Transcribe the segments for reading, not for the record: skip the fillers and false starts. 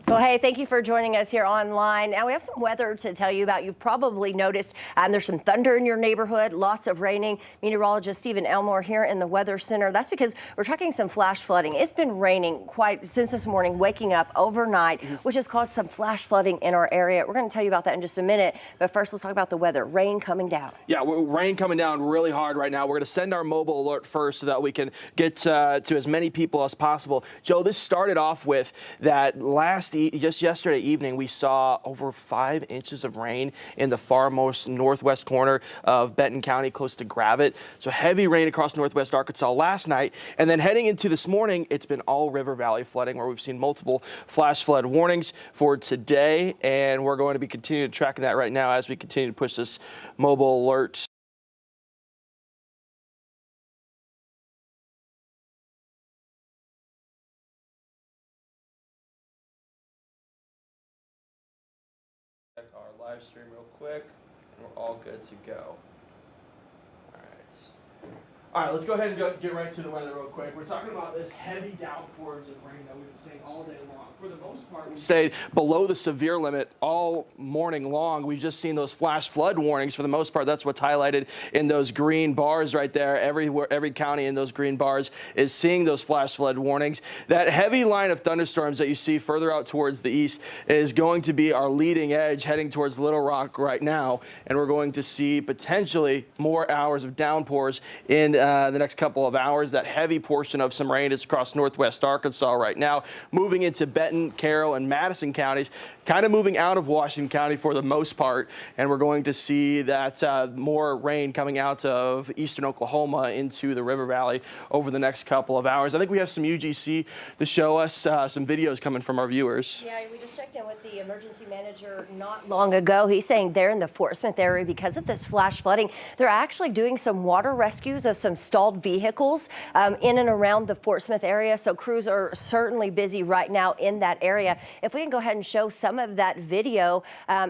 Well, hey, thank you for joining us here online. Now we have some weather to tell you about. You've probably noticed there's some thunder in your neighborhood, lots of raining. Meteorologist Stephen Elmore here in the Weather Center. That's because we're tracking some flash flooding. It's been raining quite since this morning, waking up overnight, which has caused some flash flooding in our area. We're going to tell you about that in just a minute. But first, let's talk about the weather. Rain coming down. Yeah, rain coming down really hard right now. We're going to send our mobile alert first so that we can get to as many people as possible. Joe, this started off with that just yesterday evening, we saw over 5 inches of rain in the farmost northwest corner of Benton County, close to Gravette. So heavy rain across northwest Arkansas last night. And then heading into this morning, it's been all river valley flooding, where we've seen multiple flash flood warnings for today. And we're going to be continuing tracking that right now as we continue to push this mobile alert. Our live stream real quick, and we're all good to go. All right, let's go ahead and get right to the weather real quick. We're talking about this heavy downpours of rain that we've been seeing all day long. For the most part, we've stayed below the severe limit all morning long. We've just seen those flash flood warnings. For the most part, that's what's highlighted in those green bars right there. Every county in those green bars is seeing those flash flood warnings. That heavy line of thunderstorms that you see further out towards the east is going to be our leading edge heading towards Little Rock right now. And we're going to see potentially more hours of downpours in the next couple of hours. That heavy portion of some rain is across northwest Arkansas right now, moving into Benton, Carroll, and Madison counties, kind of moving out of Washington County for the most part. And we're going to see that more rain coming out of eastern Oklahoma into the river valley over the next couple of hours. I think we have some UGC to show us some videos coming from our viewers. Yeah, we just checked in with the emergency manager not long ago. He's saying they're in the Fort Smith area because of this flash flooding. They're actually doing some water rescues of some stalled vehicles in and around the Fort Smith area. So crews are certainly busy right now in that area. If we can go ahead and show some of that video.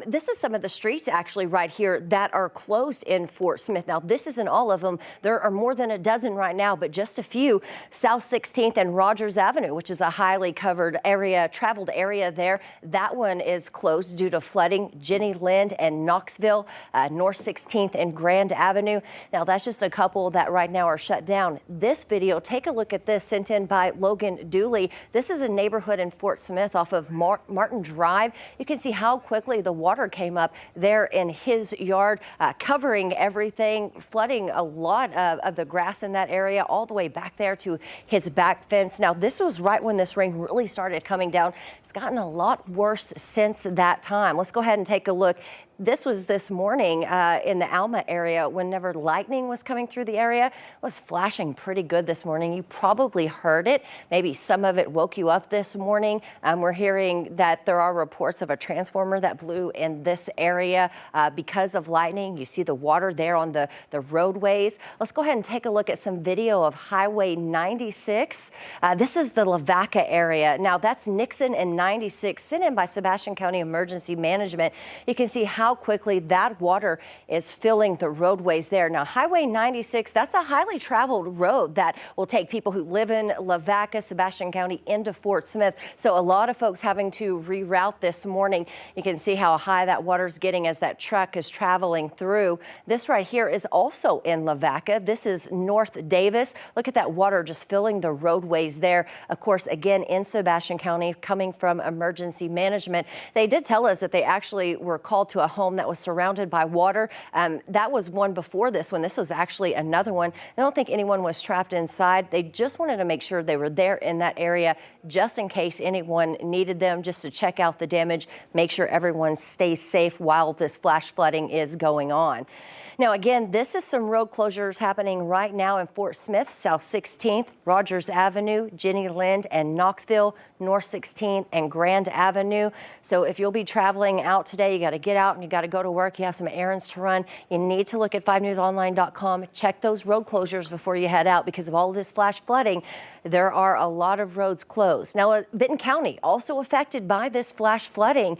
This is some of the streets actually right here that are closed in Fort Smith. Now, this isn't all of them. There are more than a dozen right now, but just a few. South 16th and Rogers Avenue, which is a highly covered area, traveled area there. That one is closed due to flooding. Jenny Lind and Knoxville, North 16th and Grand Avenue. Now, that's just a couple that right now are shut down. This video, take a look at this, sent in by Logan Dooley. This is a neighborhood in Fort Smith off of Martin Drive. You can see how quickly the water came up there in his yard, covering everything, flooding a lot of the grass in that area all the way back there to his back fence. Now, this was right when this rain really started coming down. It's gotten a lot worse since that time. Let's go ahead and take a look. This was this morning in the Alma area. Whenever lightning was coming through the area, it was flashing pretty good this morning. You probably heard it. Maybe some of it woke you up this morning. We're hearing that there are reports of a transformer that blew in this area because of lightning. You see the water there on the roadways. Let's go ahead and take a look at some video of Highway 96. This is the Lavaca area. Now, that's Nixon and 96, sent in by Sebastian County Emergency Management. You can see how quickly that water is filling the roadways there. Now, Highway 96, that's a highly traveled road that will take people who live in Lavaca, Sebastian County into Fort Smith. So a lot of folks having to reroute this morning. You can see how high that water's getting as that truck is traveling through. This right here is also in Lavaca. This is North Davis. Look at that water just filling the roadways there. Of course, again, in Sebastian County, coming from emergency management. They did tell us that they actually were called to a home that was surrounded by water. That was one before this one. This was actually another one. I don't think anyone was trapped inside. They just wanted to make sure they were there in that area just in case anyone needed them, just to check out the damage, make sure everyone stays safe while this flash flooding is going on. Now, again, this is some road closures happening right now in Fort Smith, South 16th, Rogers Avenue, Jenny Lind and Knoxville, North 16th and Grand Avenue. So if you'll be traveling out today, you got to get out and you got to go to work. You have some errands to run. You need to look at 5newsonline.com. Check those road closures before you head out because of all of this flash flooding. There are a lot of roads closed. Now, Benton County also affected by this flash flooding.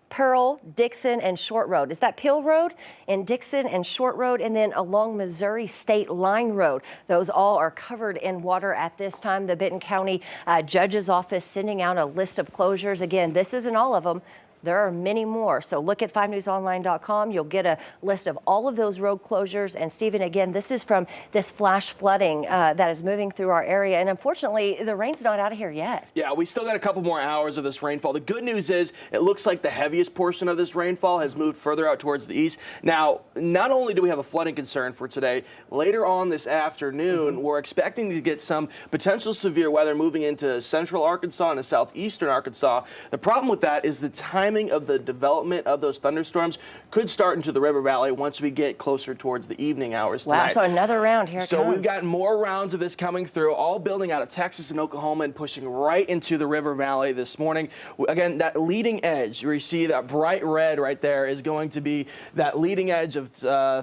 Pearl, Dixon, and Short Road. Is that Peel Road and Dixon and Short Road, and then along Missouri State Line Road. Those all are covered in water at this time. The Benton County Judge's Office sending out a list of closures. Again, this isn't all of them. There are many more. So look at 5newsonline.com. You'll get a list of all of those road closures. And Stephen, again, this is from this flash flooding that is moving through our area. And unfortunately, the rain's not out of here yet. Yeah, we still got a couple more hours of this rainfall. The good news is it looks like the heaviest portion of this rainfall has moved further out towards the east. Now, not only do we have a flooding concern for today, later on this afternoon, we're expecting to get some potential severe weather moving into central Arkansas and southeastern Arkansas. The problem with that is the timing of the development of those thunderstorms could start into the river valley once we get closer towards the evening hours tonight. Wow, so another round here. So we've got more rounds of this coming through, all building out of Texas and Oklahoma and pushing right into the river valley this morning. Again, that leading edge, where you see that bright red right there, is going to be that leading edge of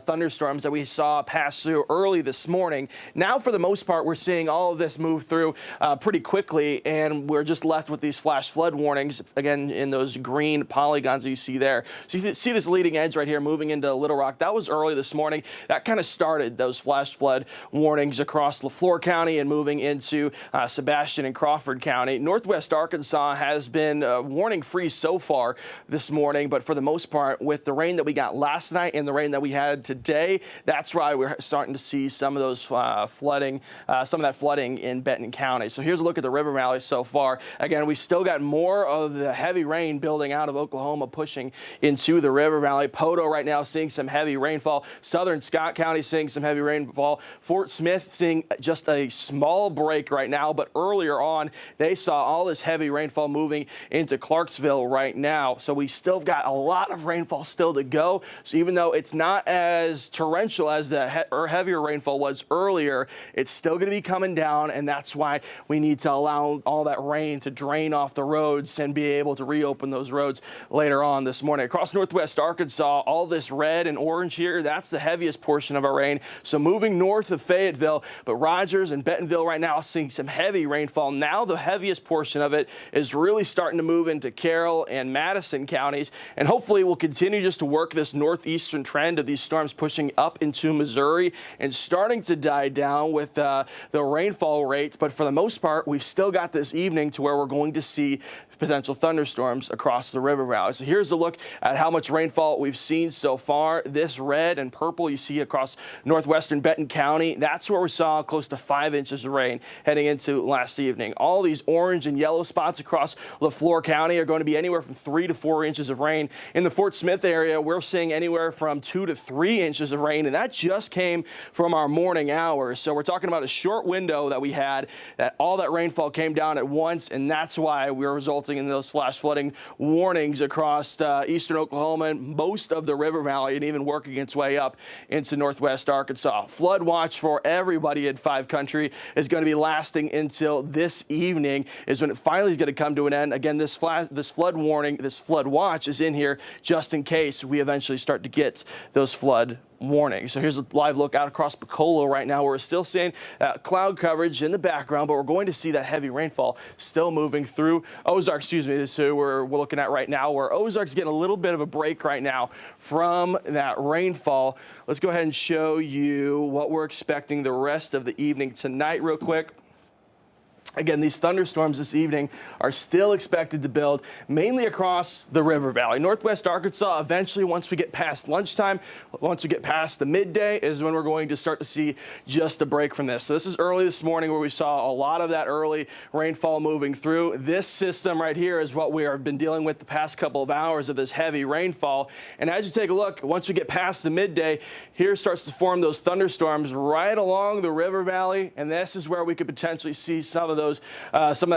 thunderstorms that we saw pass through early this morning. Now, for the most part, we're seeing all of this move through pretty quickly, and we're just left with these flash flood warnings, again, in those green polygons that you see there. So you see this leading edge right here moving into Little Rock. That was early this morning. That kind of started those flash flood warnings across LaFleur County and moving into Sebastian and Crawford County. Northwest Arkansas has been warning free so far this morning, but for the most part, with the rain that we got last night and the rain that we had today, that's why we're starting to see some of those flooding, some of that flooding in Benton County. So here's a look at the river valley so far. Again, we've still got more of the heavy rain building out of Oklahoma pushing into the river valley. Poto right now seeing some heavy rainfall. Southern Scott County seeing some heavy rainfall. Fort Smith seeing just a small break right now, but earlier on they saw all this heavy rainfall moving into Clarksville right now. So we still got a lot of rainfall still to go. So even though it's not as torrential as the heavier rainfall was earlier, it's still going to be coming down, and that's why we need to allow all that rain to drain off the roads and be able to reopen those roads later on this morning. Across Northwest Arkansas, all this red and orange here, that's the heaviest portion of our rain. So moving north of Fayetteville, but Rogers and Bentonville right now seeing some heavy rainfall. Now the heaviest portion of it is really starting to move into Carroll and Madison counties, and hopefully we'll continue just to work this northeastern trend of these storms pushing up into Missouri and starting to die down with the rainfall rates. But for the most part, we've still got this evening to where we're going to see potential thunderstorms across the river valley. So here's a look at how much rainfall we've seen so far. This red and purple you see across northwestern Benton County, that's where we saw close to 5 inches of rain heading into last evening. All these orange and yellow spots across LaFleur County are going to be anywhere from 3 to 4 inches of rain. In the Fort Smith area, we're seeing anywhere from 2 to 3 inches of rain, and that just came from our morning hours. So we're talking about a short window that we had, that all that rainfall came down at once, and that's why we're resulting in those flash flooding warnings across eastern Oklahoma and most of the river valley, and even working its way up into northwest Arkansas. Flood watch for everybody in 5 Country is going to be lasting until this evening, is when it finally is going to come to an end. Again, this flood warning, this flood watch is in here just in case we eventually start to get those flood warning. So here's a live look out across Picola right now. We're still seeing cloud coverage in the background, but we're going to see that heavy rainfall still moving through Ozark. Excuse me. So we're looking at right now where Ozark's getting a little bit of a break right now from that rainfall. Let's go ahead and show you what we're expecting the rest of the evening tonight real quick. Again, these thunderstorms this evening are still expected to build mainly across the river valley. Northwest Arkansas, eventually, once we get past lunchtime, once we get past the midday, is when we're going to start to see just a break from this. So this is early this morning where we saw a lot of that early rainfall moving through. This system right here is what we have been dealing with the past couple of hours of this heavy rainfall. And as you take a look, once we get past the midday, here starts to form those thunderstorms right along the river valley. And this is where we could potentially see some of that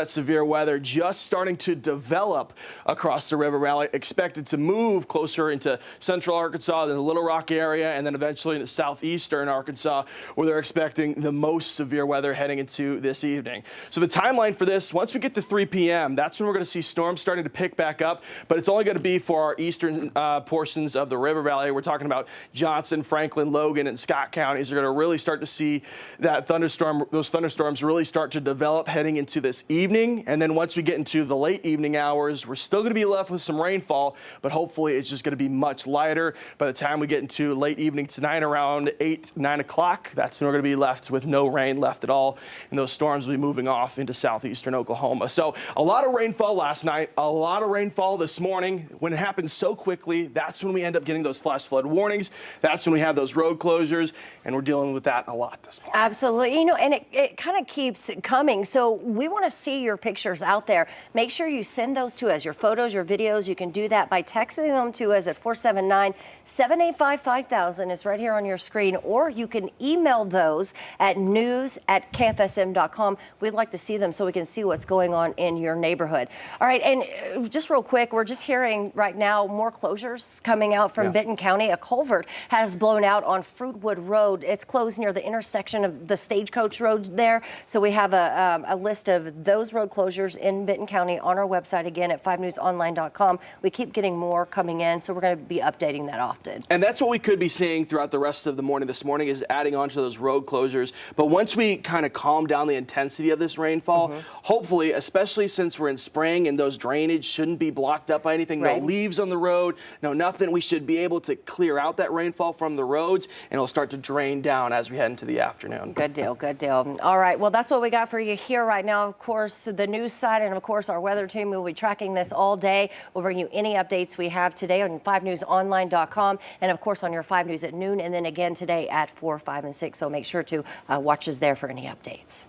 severe weather just starting to develop across the river valley, expected to move closer into central Arkansas, then the Little Rock area, and then eventually into southeastern Arkansas, where they're expecting the most severe weather heading into this evening. So the timeline for this, once we get to 3 p.m., that's when we're going to see storms starting to pick back up, but it's only going to be for our eastern portions of the river valley. We're talking about Johnson, Franklin, Logan, and Scott counties are going to really start to see that those thunderstorms really start to develop heading into this evening. And then once we get into the late evening hours, we're still going to be left with some rainfall, but hopefully it's just going to be much lighter. By the time we get into late evening tonight, around 8, 9 o'clock, that's when we're going to be left with no rain left at all. And those storms will be moving off into southeastern Oklahoma. So a lot of rainfall last night, a lot of rainfall this morning. When it happens so quickly, that's when we end up getting those flash flood warnings. That's when we have those road closures, and we're dealing with that a lot this morning. Absolutely. You know, and it kind of keeps coming. So we want to see your pictures out there. Make sure you send those to us, your photos, your videos. You can do that by texting them to us at 479-785-5000. It's right here on your screen. Or you can email those at news@kfsm.com. We'd like to see them so we can see what's going on in your neighborhood. All right, and just real quick, we're just hearing right now more closures coming out from Benton County. A culvert has blown out on Fruitwood Road. It's closed near the intersection of the Stagecoach Road there. So we have a list of those road closures in Benton County on our website, again, at 5newsonline.com. We keep getting more coming in, so we're going to be updating that often. And that's what we could be seeing throughout the rest of the morning this morning, is adding on to those road closures. But once we kind of calm down the intensity of this rainfall, hopefully, especially since we're in spring and those drainage shouldn't be blocked up by anything, no leaves on the road, no nothing, we should be able to clear out that rainfall from the roads, and it'll start to drain down as we head into the afternoon. Good deal, good deal. All right, well, that's what we got for you here right now. Of course, the news side and, of course, our weather team will be tracking this all day. We'll bring you any updates we have today on 5newsonline.com and, of course, on your 5 News at noon, and then again today at 4, 5, and 6. So make sure to watch us there for any updates.